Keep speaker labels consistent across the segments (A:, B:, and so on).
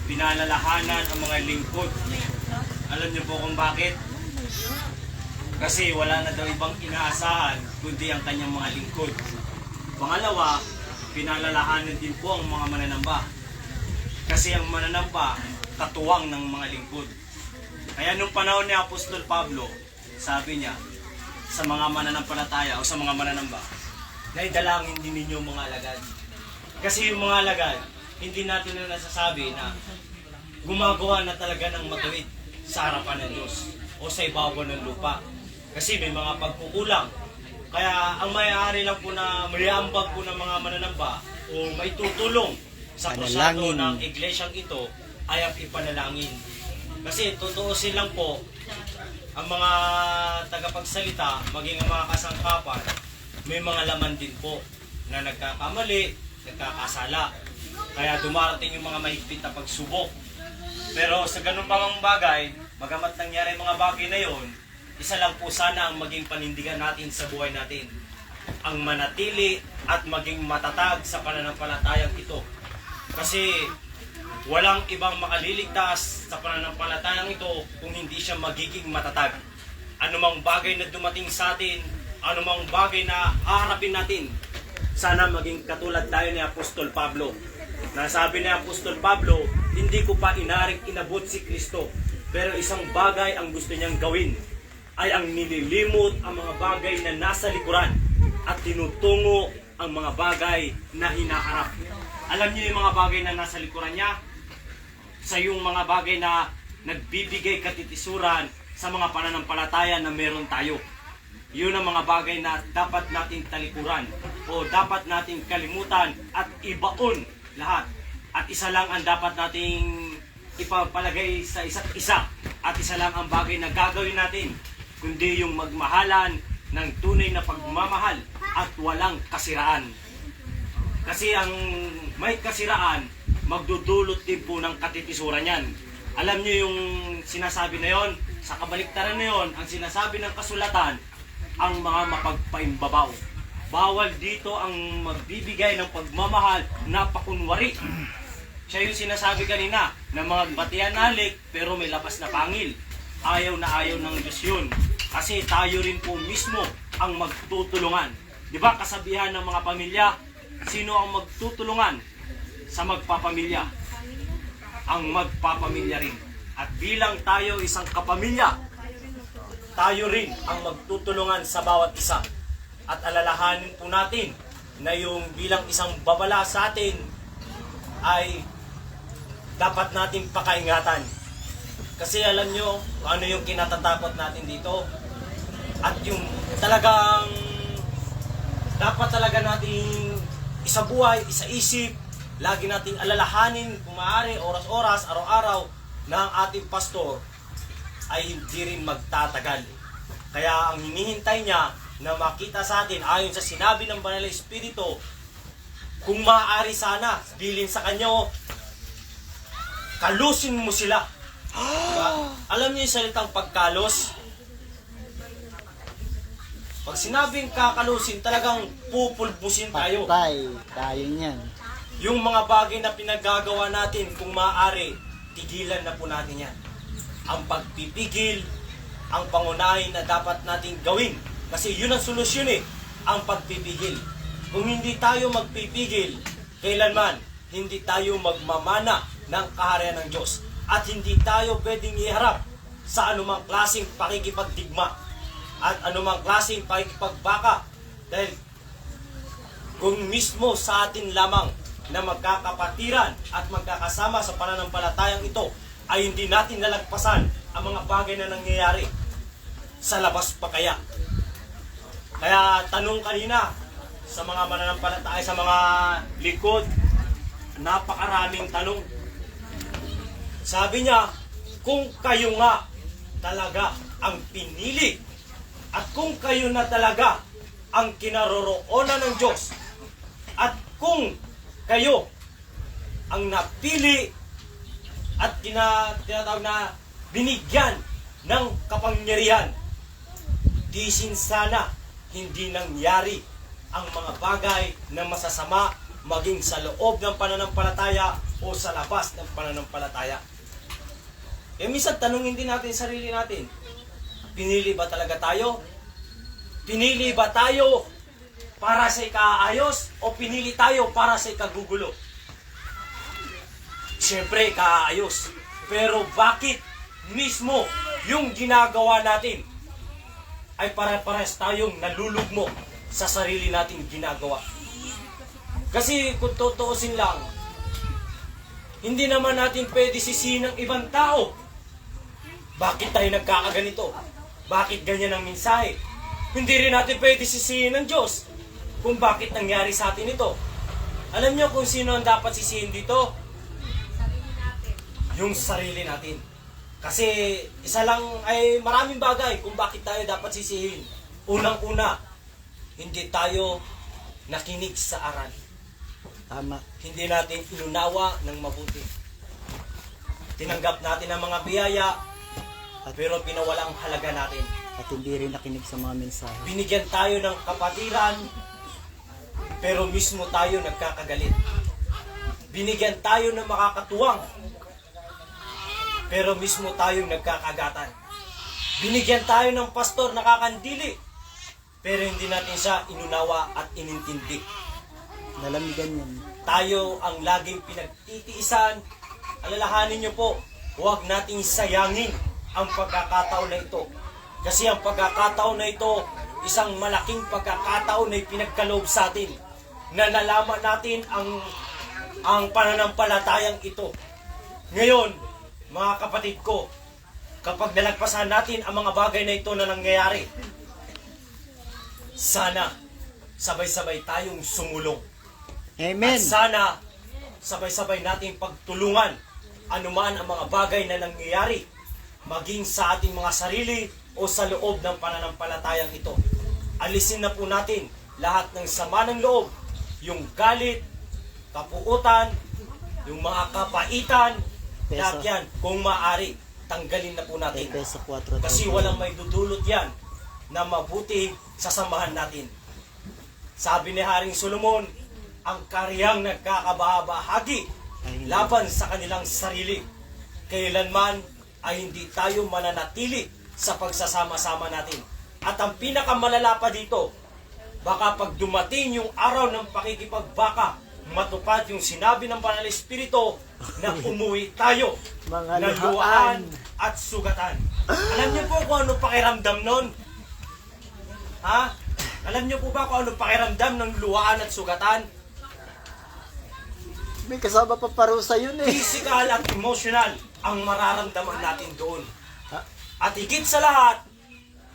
A: pinalalahanan ang mga lingkod. Alam niyo po kung bakit? Kasi wala na daw ibang inaasahan kundi ang kanyang mga lingkod. Pangalawa, pinalalahanan din po ang mga mananamba. Kasi ang mananamba, katuwang ng mga lingkod. Kaya nung panahon ni Apostol Pablo, sabi niya sa mga mananampalataya o sa mga mananamba, naidalangin din ninyo mga alagad. Kasi yung mga alagad, hindi natin na nasasabi na gumagawa na talaga ng matuwid sa harapan ng Diyos o sa ibabaw ng lupa. Kasi may mga pagkukulang. Kaya ang may-ari lang po na mayambag po ng mga mananamba o may tutulong sa prosado ng iglesyang ito ay ang ipanalangin. Kasi totoo silang po, ang mga tagapagsalita, maging ang mga kasangkapan, may mga laman din po na nagkakamali, nagkakasala. Kaya dumarating yung mga mahigpit na pagsubok. Pero sa ganun pang bagay, bagamat nangyari mga bagay na yon, isa lang po sana ang maging panindigan natin sa buhay natin. Ang manatili at maging matatag sa pananampalatayang ito. Kasi walang ibang makaliligtas sa pananampalatayang ito kung hindi siya magiging matatag. Anumang bagay na dumating sa atin, anumang bagay na haharapin natin, sana maging katulad tayo ni Apostol Pablo. Nasabi ni Apostol Pablo, hindi ko pa inaring inabot si Kristo, pero isang bagay ang gusto niyang gawin ay ang nililimot ang mga bagay na nasa likuran at tinutungo ang mga bagay na hinaharap. Alam niyo yung mga bagay na nasa likuran niya? Sa yung mga bagay na nagbibigay katitisuran sa mga pananampalataya na meron tayo. Yun ang mga bagay na dapat nating talikuran o dapat nating kalimutan at ibaon lahat. At isa lang ang dapat nating ipapalagay sa isa't isa. At isa lang ang bagay na gagawin natin, kundi yung magmahalan ng tunay na pagmamahal at walang kasiraan. Kasi ang may kasiraan, magdudulot din po ng katitisuran yan. Alam niyo yung sinasabi na yon, sa kabaliktaran na yon, ang sinasabi ng kasulatan, ang mga mapagpaimbabaw. Bawal dito ang magbibigay ng pagmamahal na pakunwari. Siya yung sinasabi kanina, na mga batian nalik pero may lapas na pangil. Ayaw na ayaw ng Diyos yun. Kasi tayo rin po mismo ang magtutulungan. Di ba kasabihan ng mga pamilya, sino ang magtutulungan sa magpapamilya? Ang magpapamilya rin. At bilang tayo isang kapamilya, tayo rin ang magtutulungan sa bawat isa. At alalahanin po natin na yung bilang isang babala sa atin ay dapat natin pakaingatan. Kasi alam nyo ano yung kinatatakot natin dito. At yung talagang dapat talaga nating isabuhay, isaisip, lagi nating alalahanin kung maaari, oras-oras, araw-araw na ang ating pastor ay hindi rin magtatagal. Kaya ang hinihintay niya na makita sa atin ayon sa sinabi ng Banal na Espiritu, kung maaari sana, bilin sa kanya, kalusin mo sila. Diba? Alam niyo yung salitang pagkalos? Pag sinabing kakalusin, talagang pupulbusin tayo.
B: Patay tayo niyan.
A: Yung mga bagay na pinagagawa natin, kung maaari, tigilan na po natin yan. Ang pagpipigil, ang pangunahin na dapat nating gawin. Kasi yun ang solusyon ang pagpipigil. Kung hindi tayo magpipigil, kailanman, hindi tayo magmamana ng kaharian ng Diyos. At hindi tayo pwedeng iharap sa anumang klaseng pakikipagdigma at anumang klaseng pakikipagbaka. Dahil kung mismo sa atin lamang na magkakapatiran at magkakasama sa pananampalatayang ito ay hindi natin nalagpasan ang mga bagay na nangyayari, sa labas pa kaya? Kaya tanong kanina sa mga mananampalataya, sa mga likod, napakaraming tanong. Sabi niya, kung kayo nga talaga ang pinili at kung kayo na talaga ang kinaroroonan ng Diyos at kung kayo ang napili at tinatawag na binigyan ng kapangyarihan, di sana hindi nangyari ang mga bagay na masasama maging sa loob ng pananampalataya o o sa labas ng pananampalataya. Eh minsan tanungin din natin sarili natin, pinili ba talaga tayo? Pinili ba tayo para sa ikaayos o pinili tayo para sa ikagugulo? Siyempre, ikaayos. Pero bakit mismo yung ginagawa natin ay pare-pares tayong nalulugmok sa sarili nating ginagawa? Kasi kung tutuusin lang, hindi naman natin pwede sisihin ng ibang tao. Bakit tayo nagkakaganito? Bakit ganyan ang mensahe? Hindi rin natin pwede sisihin ng Diyos kung bakit nangyari sa atin ito. Alam niyo kung sino ang dapat sisihin dito? Yung sarili natin. Kasi isa lang ay maraming bagay kung bakit tayo dapat sisihin. Unang-una, hindi tayo nakinig sa aral.
B: Tama.
A: Hindi natin inunawa ng mabuti. Tinanggap natin ang mga biyaya, pero pinawalang halaga natin.
B: At hindi rin nakinig sa mga mensahe.
A: Binigyan tayo ng kapatiran, pero mismo tayo nagkakagalit. Binigyan tayo ng makakatuwang, pero mismo tayo nagkakagatan. Binigyan tayo ng pastor na kakandili, pero hindi natin siya inunawa at inintindi.
B: Nalamigan yan.
A: Tayo ang laging pinagtitiisan. Alalahanin niyo po, huwag nating sayangin ang pagkakataon na ito. Kasi ang pagkakataon na ito, isang malaking pagkakataon na ipinagkaloob sa atin na nalaman natin ang pananampalatayang ito. Ngayon, mga kapatid ko, kapag nalagpasan natin ang mga bagay na ito na nangyayari, sana sabay-sabay tayong sumulong.
B: Amen.
A: At sana sabay-sabay nating pagtulungan anuman ang mga bagay na nangyayari, maging sa ating mga sarili o sa loob ng pananampalatayang ito. Alisin na po natin lahat ng sama ng loob, yung galit, kapuutan, yung mga kapaitan, lahat yan, kung maaari, tanggalin na po natin.
B: Efeso 4:12.
A: Kasi walang may dudulot yan na mabuti sa samahan natin. Sabi ni Haring Solomon, ang kariyang nagkakabahagi laban sa kanilang sarili. Kailanman ay hindi tayo mananatili sa pagsasama-sama natin. At ang pinakamalala pa dito, baka pag dumating yung araw ng pakikipagbaka, matupad yung sinabi ng Banal na Espiritu na umuwi tayo
B: Mga
A: ng
B: luhaan
A: luhaan at sugatan. Alam niyo po kung ano pakiramdam nun? Ha? Alam niyo po ba kung ano pakiramdam ng luhaan at sugatan?
B: May kasama pa parusa yun eh.
A: Physical at emotional ang mararamdaman natin doon.
B: Ha?
A: At higit sa lahat,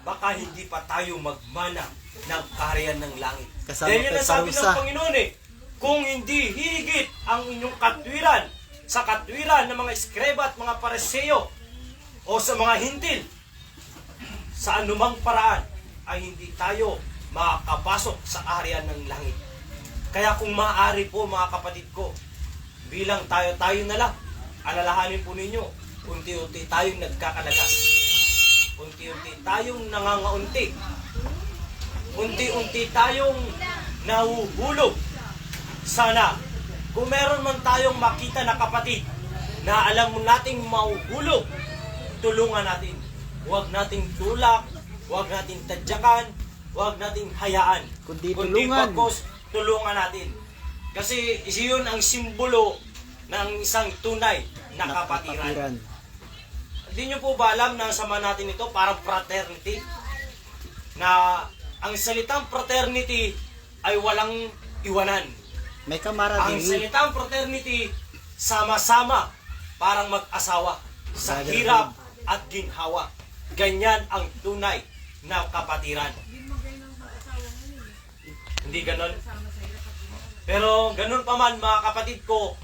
A: baka hindi pa tayo magmana ng kaharian ng langit.
B: Kasama
A: Dahil yun
B: pa
A: ang sabi
B: parusa.
A: ng Panginoon eh, kung hindi higit ang inyong katwiran sa katwiran ng mga eskreba at mga pariseo o sa mga hintil, sa anumang paraan ay hindi tayo makakapasok sa kaharian ng langit. Kaya kung maaari po mga kapatid ko, bilang tayo na lang, alalahanin po ninyo, unti-unti tayong nagkakalagas. Unti-unti tayong nangangaunti. Unti-unti tayong nahuhulog. Sana, kung meron man tayong makita na kapatid na alam mo nating mahuhulog, tulungan natin. Huwag nating tulak, huwag nating tadyakan, huwag nating hayaan.
B: Kundi tulungan.
A: Pagkos, tulungan natin. Kasi yun ang simbolo ng isang tunay na kapatiran. Hindi nyo po ba alam na sama natin ito parang fraternity? Na ang salitang fraternity ay walang iwanan.
B: May
A: Ang
B: kamaradili.
A: salitang fraternity, sama-sama, parang mag-asawa sa
B: Brotherhood.
A: hirap at ginhawa. Ganyan ang tunay na kapatiran. Hindi ganon? Pero ganun pa man mga kapatid ko,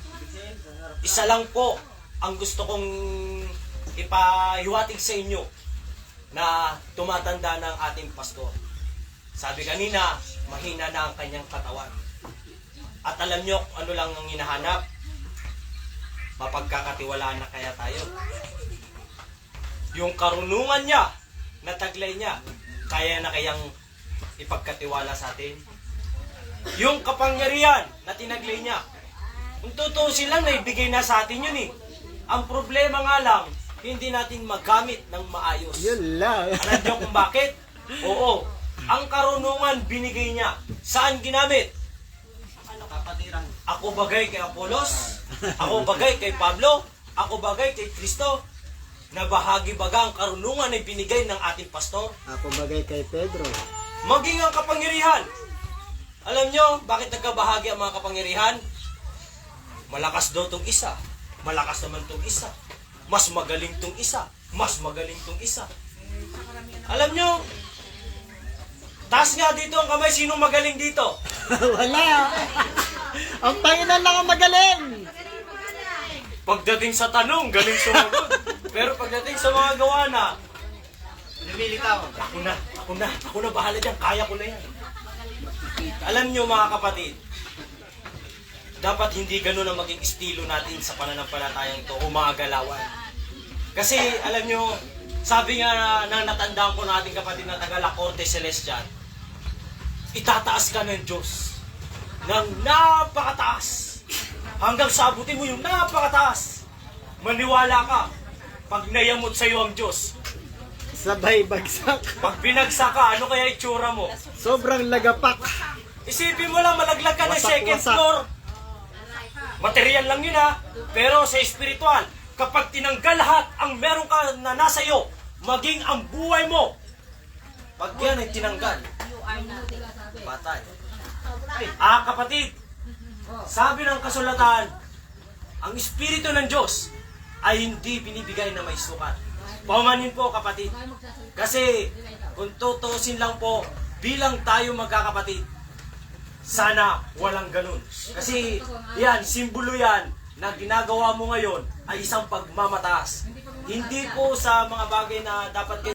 A: isa lang po ang gusto kong ipahiwatig sa inyo na tumatanda ng ating pastor. Sabi kanina, mahina na ang kanyang katawan. At alam nyo ano lang ang hinahanap? Mapagkakatiwalaan na kaya tayo. Yung karunungan niya, na taglay niya, kaya na kayang ipagkatiwala sa atin? Yung kapangyarihan na tinaglay niya, Kung tutuusin lang, naibigay na sa atin yun eh. Ang problema nga lang, hindi natin magamit ng maayos.
B: Yun lang.
A: Alam niyo kung bakit? Oo, ang karunungan binigay niya. Saan ginamit? Ako bagay kay Apolos? Ako bagay kay Pablo? Ako bagay kay Kristo? Nabahagi baga ang karunungan ay binigay ng ating pastor?
B: Ako bagay kay Pedro.
A: Maging ang kapangyarihan. Alam nyo, bakit nagkabahagi ang mga kapangyarihan? Malakas daw tong isa. Malakas naman tong isa. Mas magaling tong isa. Mas magaling tong isa. Alam nyo, taas nga dito ang kamay. Sino magaling dito?
B: Wala. Ang Panginoon lang ang magaling.
A: Pagdating sa tanong, galing sumagot. Pero pagdating sa mga gawa na, lumilitaw. Ako na, bahala dyan. Kaya ko na yan. Alam nyo mga kapatid, dapat hindi ganun ang maging estilo natin sa pananampalatayang to o mga galawan. Kasi alam nyo, sabi nga na natandaan ko ng ating kapatid na taga La Corte Celestial, itataas ka ng Diyos ng napakataas. Hanggang sabutin mo yung napakataas. Maniwala ka, pag nayamot sa'yo ang Diyos,
B: Sabay bagsak.
A: pag binagsak ka, ano kaya itsura mo?
B: Sobrang lagapak.
A: Isipin mo lang, malaglag ka ng
B: Wasak,
A: second
B: wasak.
A: floor. Material lang yun ha. Pero sa spiritual, kapag tinanggal lahat ang meron ka na nasa iyo, maging ang buhay mo, pag yan ay tinanggal, patay. Kapatid, sabi ng kasulatan, ang Espiritu ng Diyos ay hindi binibigay na may sukat. Paumanin po kapatid. Kasi kung tutuusin lang po, bilang tayo magkakapatid, sana walang ganun. Kasi yan, simbolo yan na ginagawa mo ngayon ay isang pagmamataas. Hindi po sa mga bagay na dapat